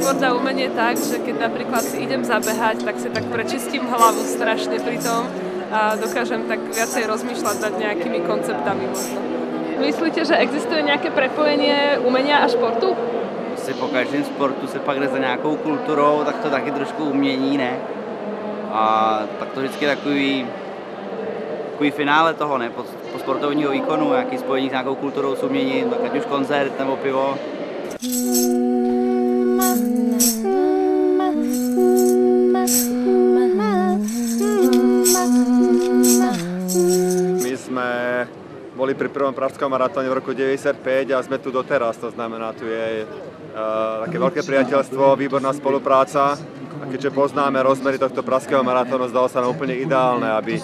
šport a umenie tak, že keď napríklad si idem zabehať, tak si tak prečistím hlavu strašne pri tom a dokážem tak viacej rozmýšľať nad nejakými konceptami možno. Myslíte, že existuje nějaké prepojenie umenia a športu? Si po každém sportu se pak jde za nějakou kulturou, tak to taky trošku umění, ne? A tak to vždycky takový finále toho, ne? Po sportovního výkonu, jaký spojení s nějakou kulturou, s uměním, tak ať už koncert nebo pivo. My sme boli pri prvom pražskom maratóne v roku 95 a sme tu doteraz, to znamená, tu je také veľké priateľstvo, výborná spolupráca. A keďže poznáme rozmery tohto pražského maratónu, zdalo sa nám úplne ideálne, aby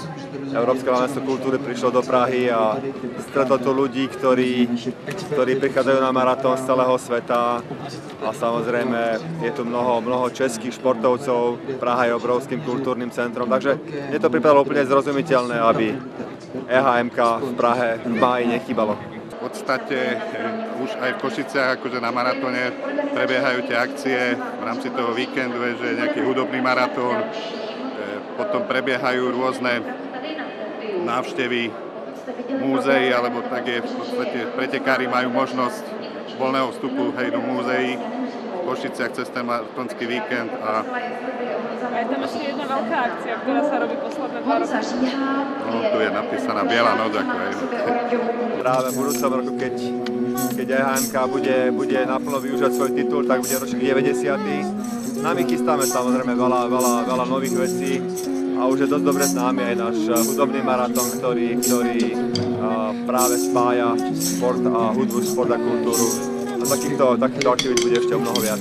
Európske námeststvo kultúry prišlo do Prahy a stretlo tu ľudí, ktorí prichádzajú na maratón z celého sveta. A samozrejme je tu mnoho českých športovcov, Praha je obrovským kultúrnym centrom, takže mne to pripadalo úplne zrozumiteľné, aby EHMK v Prahe v máji nechýbalo. V podstate už aj v Košiciach akože na maratóne prebiehajú tie akcie v rámci toho víkendu, že je nejaký hudobný maratón, potom prebiehajú rôzne návštevy múzeí, alebo tak je v podstate pretekári majú možnosť voľného vstupu do múzeí v Košiciach cez ten maratónsky víkend. A je tam ešte jedna veľká akcia, ktorá sa robí posledné 2 roky. No, tu je napísaná Biela noc, ako aj. Práve v budúcom roku, keď EHMK bude naplno využívať svoj titul, tak bude ročník 90. My chystáme samozrejme veľa nových vecí a už je dosť dobre známy aj náš hudobný maratón, ktorý práve spája šport a hudbu, šport a kultúru. A takýchto aktivít bude ešte o mnoho viac.